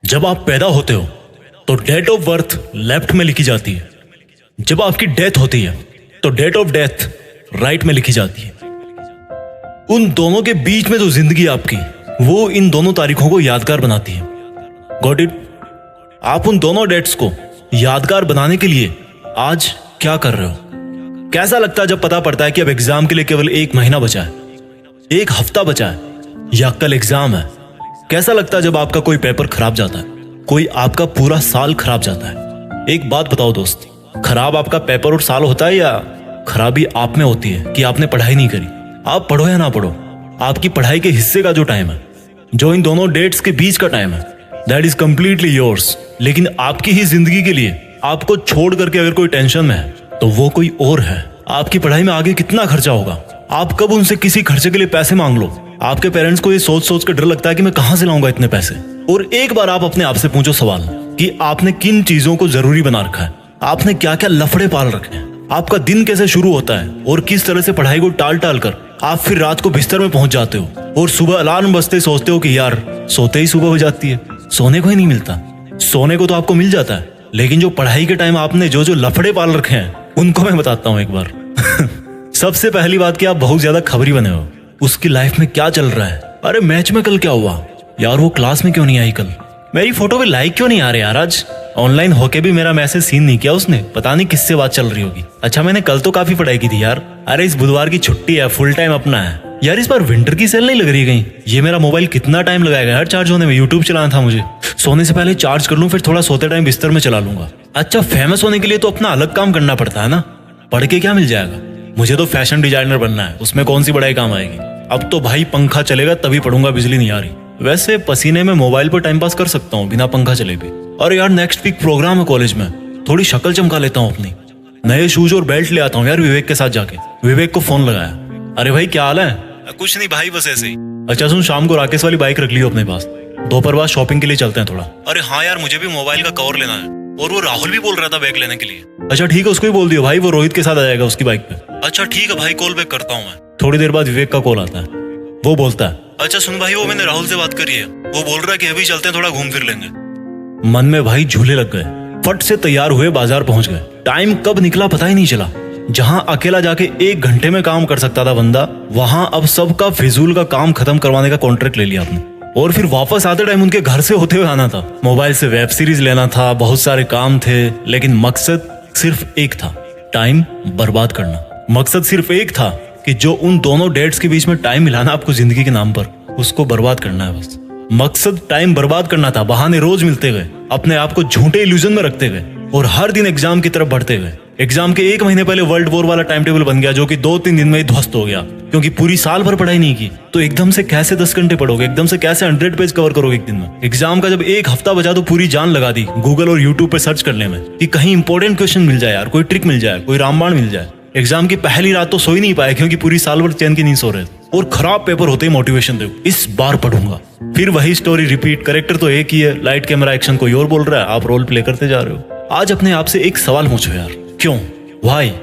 जब आप पैदा होते हो तो डेट ऑफ बर्थ लेफ्ट में लिखी जाती है। जब आपकी डेथ होती है तो डेट ऑफ डेथ राइट में लिखी जाती है। उन दोनों के बीच में जो जिंदगी आपकी, वो इन दोनों तारीखों को यादगार बनाती है। Got it? आप उन दोनों डेट्स को यादगार बनाने के लिए आज क्या कर रहे हो? कैसा लगता है जब पता पड़ता है कि अब एग्जाम के लिए केवल 1 महीना बचा है, 1 हफ्ता बचा है या कल एग्जाम है? कैसा लगता है जब आपका कोई पेपर खराब जाता है, कोई आपका पूरा साल खराब जाता है? एक बात बताओ दोस्त, खराब आपका पेपर और साल होता है या खराबी आप में होती है कि आपने पढ़ाई नहीं करी? आप पढ़ो या ना पढ़ो, आपकी पढ़ाई के हिस्से का जो टाइम है, जो इन दोनों डेट्स के बीच का टाइम है, दैट इज कंप्लीटली योर्स। लेकिन आपकी ही जिंदगी के लिए आपको छोड़ करके अगर कोई टेंशन में है तो वो कोई और है। आपकी पढ़ाई में आगे कितना खर्चा होगा, आप कब उनसे किसी खर्चे के लिए पैसे मांग लो। आपके पेरेंट्स को ये सोच सोच कर डर लगता है कि मैं कहां से लाऊंगा इतने पैसे। और एक बार आप अपने आप से पूछो सवाल कि आपने किन चीजों को जरूरी बना रखा है, आपने क्या क्या लफड़े पाल रखे हैं, आपका दिन कैसे शुरू होता है और किस तरह से पढ़ाई को टाल टाल कर आप फिर रात को बिस्तर में पहुंच जाते हो और सुबह अलार्म बजते सोचते हो कि यार सोते ही सुबह हो जाती है, सोने को ही नहीं मिलता। सोने को तो आपको मिल जाता है, लेकिन जो पढ़ाई के टाइम आपने जो जो लफड़े पाल रखे हैं उनको मैं बताता हूं एक बार। सबसे पहली बात कि आप बहुत ज्यादा खबरी बने हो, उसकी लाइफ में क्या चल रहा है। अरे मैच में कल क्या हुआ यार, वो क्लास में क्यों नहीं आई कल, मेरी फोटो पे लाइक क्यों नहीं आ रहे यार, आज ऑनलाइन होके भी मेरा मैसेज सीन नहीं किया उसने, पता नहीं किससे बात चल रही होगी। अच्छा मैंने कल तो काफी पढ़ाई की थी यार। अरे इस बुधवार की छुट्टी है, फुल टाइम अपना है यार। इस बार विंटर की सेल नहीं लग रही कहीं? ये मेरा मोबाइल कितना टाइम लगाएगा यार चार्ज होने में, यूट्यूब चलाना था मुझे। सोने से पहले चार्ज कर लूं, फिर थोड़ा सोते टाइम बिस्तर में चला लूंगा। अच्छा फेमस होने के लिए तो अपना अलग काम करना पड़ता है ना, पढ़ के क्या मिल जाएगा? मुझे तो फैशन डिजाइनर बनना है, उसमें कौन सी बड़ाई काम आएगी। अब तो भाई पंखा चलेगा तभी पढ़ूंगा, बिजली नहीं आ रही। वैसे पसीने में मोबाइल पर टाइम पास कर सकता हूँ बिना पंखा चले भी। और यार नेक्स्ट वीक प्रोग्राम है कॉलेज में, थोड़ी शक्ल चमका लेता हूँ अपनी, नए शूज और बेल्ट ले आता हूँ यार विवेक के साथ जाके। विवेक को फोन लगाया, अरे भाई क्या हाल है? कुछ नहीं भाई बस ऐसे ही। अच्छा सुन, शाम को राकेश वाली बाइक रख लियो अपने पास, दोपहर बाद शॉपिंग के लिए चलते हैं थोड़ा। अरे हाँ यार मुझे भी मोबाइल का कवर लेना है, और वो राहुल भी बोल रहा था बैग लेने के लिए। अच्छा ठीक है, उसको ही बोल दियो भाई, वो रोहित के साथ आ जाएगा उसकी बाइक पे। अच्छा ठीक है भाई, कॉल बैक करता हूँ मैं। थोड़ी देर बाद विवेक का कॉल आता है, वो बोलता है अच्छा सुन भाई, वो मैंने राहुल से बात करी है, वो बोल रहा है कि अभी चलते हैं थोड़ा घूम फिर लेंगे। मन में भाई झूले लग गए, फट से तैयार हुए बाजार पहुंच गए। टाइम कब निकला पता ही नहीं चला। जहां अकेला जाके 1 घंटे में काम कर सकता था बंदा, वहां अब सबका फिजूल का काम खत्म करवाने का कॉन्ट्रैक्ट ले लिया आपने। और फिर वापस आते टाइम उनके घर से होते हुए आना था, मोबाइल से वेब सीरीज लेना था, बहुत सारे काम थे, लेकिन मकसद सिर्फ एक था, टाइम बर्बाद करना। मकसद सिर्फ एक था कि जो उन दोनों डेट्स के बीच में टाइम मिलाना आपको जिंदगी के नाम पर, उसको बर्बाद करना है बस। मकसद टाइम बर्बाद करना था, बहाने रोज मिलते गए, अपने आप को झूठे इल्यूजन में रखते गए और हर दिन एग्जाम की तरफ बढ़ते गए। एग्जाम के 1 महीने पहले वर्ल्ड वॉर वाला टाइम टेबल बन गया, जो कि 2-3 दिन में ही ध्वस्त हो गया, क्योंकि पूरी साल भर पढ़ाई नहीं की। तो एकदम से कैसे 10 घंटे पढ़ोगे, एकदम से कैसे 100 पेज कवर करोगे एक दिन में? एग्जाम का जब 1 हफ्ता बचा तो पूरी जान लगा दी गूगल और यूट्यूब पे सर्च करने में कि कहीं इंपॉर्टेंट क्वेश्चन मिल जाए यार, कोई ट्रिक मिल जाए, कोई रामबाण मिल जाए। एग्जाम की पहली रात तो सो ही नहीं पाए, क्योंकि पूरी साल भर चैन की नींद सो रहे थे। और खराब पेपर होते ही मोटिवेशन दे, इस बार पढ़ूंगा। फिर वही स्टोरी रिपीट, कैरेक्टर तो एक ही है, लाइट कैमरा एक्शन कोई और बोल रहा है, आप रोल प्ले करते जा रहे हो। आज अपने आप से एक सवाल पूछो यार, क्यों, व्हाई?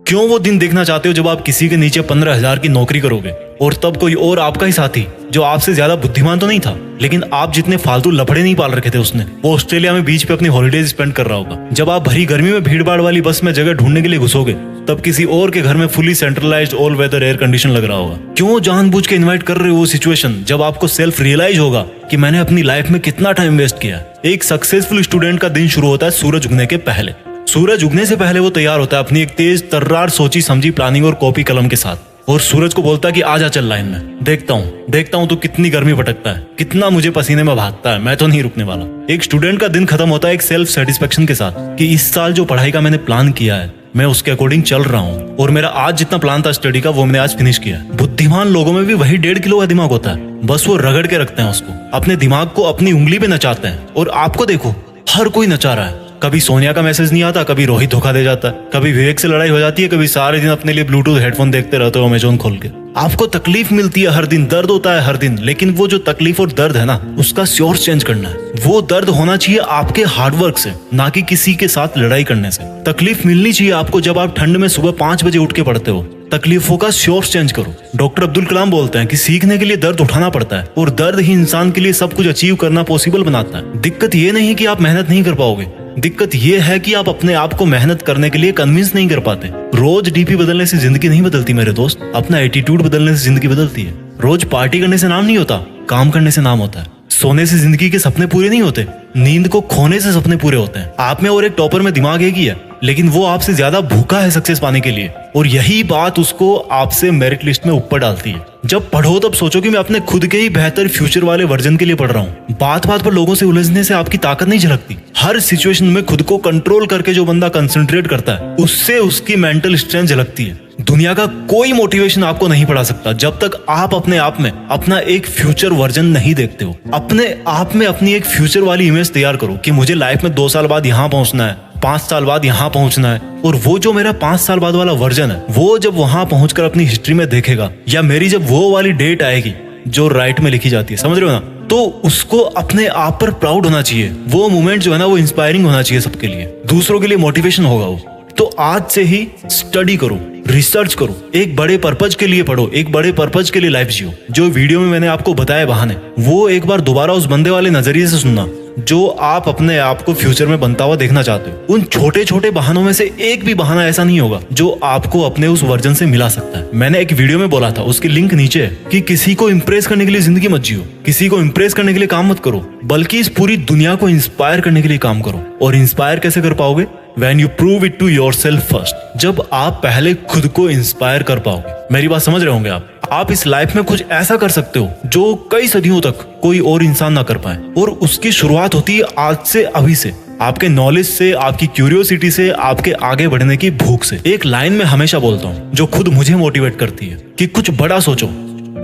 क्यों वो दिन देखना चाहते हो जब आप किसी के नीचे 15,000 की नौकरी करोगे और तब कोई और आपका ही साथी, जो आपसे ज्यादा बुद्धिमान तो नहीं था, लेकिन आप जितने फालतू लफड़े नहीं पाल रखे थे उसने, वो ऑस्ट्रेलिया में बीच पे अपनी हॉलीडेज स्पेंड कर रहा होगा। जब आप भरी गर्मी में भीड़ भाड़ वाली बस में जगह ढूंढने के लिए घुसोगे, तब किसी और के घर में fully centralised all weather air condition लग रहा होगा। क्यों जानबूझ के इन्वाइट कर रहे हो वो सिचुएशन जब आपको सेल्फ रियलाइज होगा कि मैंने अपनी लाइफ में कितना टाइम वेस्ट किया। एक सक्सेसफुल स्टूडेंट का दिन शुरू होता है सूरज उगने के पहले। सूरज उगने से पहले वो तैयार होता है अपनी एक तेज तर्रार सोची समझी प्लानिंग और कॉपी कलम के साथ, और सूरज को बोलता है कि आजा चल लाइन में, देखता हूँ तो कितनी गर्मी भटकता है, कितना मुझे पसीने में भागता है, मैं तो नहीं रुकने वाला। एक स्टूडेंट का दिन खत्म होता है एक सेल्फ सेटिस्फेक्शन के साथ कि इस साल जो पढ़ाई का मैंने प्लान किया है, मैं उसके अकॉर्डिंग चल रहा हूँ, और मेरा आज जितना प्लान था स्टडी का वो मैंने आज फिनिश किया। बुद्धिमान लोगों में भी वही 1.5 किलो का दिमाग होता है, बस वो रगड़ के रखते हैं उसको, अपने दिमाग को अपनी उंगली पे नचाते हैं। और आपको देखो, हर कोई नचा रहा है। कभी सोनिया का मैसेज नहीं आता, कभी रोहित धोखा दे जाता है, कभी विवेक से लड़ाई हो जाती है, कभी सारे दिन अपने लिए ब्लूटूथ हेडफोन देखते रहते हो अमेज़न खोल के। आपको तकलीफ मिलती है हर दिन, दर्द होता है हर दिन, लेकिन वो जो तकलीफ और दर्द है ना, उसका सोर्स चेंज करना है। वो दर्द होना चाहिए आपके हार्डवर्क से, ना कि किसी के साथ लड़ाई करने से। तकलीफ मिलनी चाहिए आपको जब आप ठंड में सुबह 5 बजे उठ के पढ़ते हो, तकलीफों का सोर्स चेंज करो। डॉक्टर अब्दुल कलाम बोलते हैं कि सीखने के लिए दर्द उठाना पड़ता है और दर्द ही इंसान के लिए सब कुछ अचीव करना पॉसिबल बनाता है। दिक्कत ये नहीं कि आप मेहनत नहीं कर पाओगे, दिक्कत ये है कि आप अपने आप को मेहनत करने के लिए कन्विंस नहीं कर पाते। रोज डीपी बदलने से जिंदगी नहीं बदलती मेरे दोस्त, अपना एटीट्यूड बदलने से जिंदगी बदलती है। रोज पार्टी करने से नाम नहीं होता, काम करने से नाम होता है। सोने से जिंदगी के सपने पूरे नहीं होते, नींद को खोने से सपने पूरे होते हैं। आप में और एक टॉपर में दिमाग एक ही है, लेकिन वो आपसे ज्यादा भूखा है सक्सेस पाने के लिए, और यही बात उसको आपसे मेरिट लिस्ट में ऊपर डालती है। जब पढ़ो तब सोचो कि मैं अपने खुद के ही बेहतर फ्यूचर वाले वर्जन के लिए पढ़ रहा हूँ। बात बात पर लोगों से उलझने से आपकी ताकत नहीं झलकती। हर सिचुएशन में खुद को कंट्रोल करके जो बंदा कंसंट्रेट करता है, उससे उसकी मेंटल स्ट्रेंथ झलकती है। दुनिया का कोई मोटिवेशन आपको नहीं पढ़ा सकता जब तक आप अपने आप में अपना एक फ्यूचर वर्जन नहीं देखते हो। अपने आप में अपनी एक फ्यूचर वाली इमेज तैयार करो कि मुझे लाइफ में 2 साल बाद यहाँ पहुंचना है, 5 साल बाद यहाँ पहुंचना है। और वो जो मेरा 5 साल बाद वाला वर्जन है, वो जब वहां पहुंचकर अपनी हिस्ट्री में देखेगा, या मेरी जब वो वाली डेट आएगी जो राइट में लिखी जाती है, समझ रहे हो ना, तो उसको अपने आप पर प्राउड होना चाहिए। वो मोमेंट जो है ना, वो इंस्पायरिंग होना चाहिए सबके लिए, दूसरों के लिए मोटिवेशन होगा वो। तो आज से ही स्टडी करो, रिसर्च करो, एक बड़े पर्पज के लिए पढ़ो, एक बड़े पर्पज के लिए लाइफ जियो। जो वीडियो में मैंने आपको बताया बहाने, वो एक बार दोबारा उस बंदे वाले नजरिए से सुनना जो आप अपने आप को फ्यूचर में बनता हुआ देखना चाहते हो। उन छोटे छोटे बहानों में से एक भी बहाना ऐसा नहीं होगा जो आपको अपने उस वर्जन से मिला सकता है। मैंने एक वीडियो में बोला था, उसकी लिंक नीचे है, कि किसी को इंप्रेस करने के लिए जिंदगी मत जियो, किसी को इंप्रेस करने के लिए काम मत करो, बल्कि इस पूरी दुनिया को इंस्पायर करने के लिए काम करो। और इंस्पायर कैसे कर पाओगे? When you prove it to yourself first, जब आप पहले खुद को इंस्पायर कर पाओगे। मेरी बात समझ रहे होंगे आप इस लाइफ में कुछ ऐसा कर सकते हो जो कई सदियों तक कोई और इंसान ना कर पाए, और उसकी शुरुआत होती है आज से, अभी से, आपके नॉलेज से, आपकी क्यूरियोसिटी से, आपके आगे बढ़ने की भूख से। एक लाइन में हमेशा बोलता हूँ जो खुद मुझे मोटिवेट करती है कि कुछ बड़ा सोचो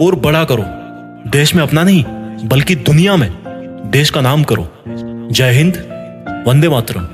और बड़ा करो। देश में अपना नहीं, बल्कि दुनिया में देश का नाम करो। जय हिंद, वंदे मातरम।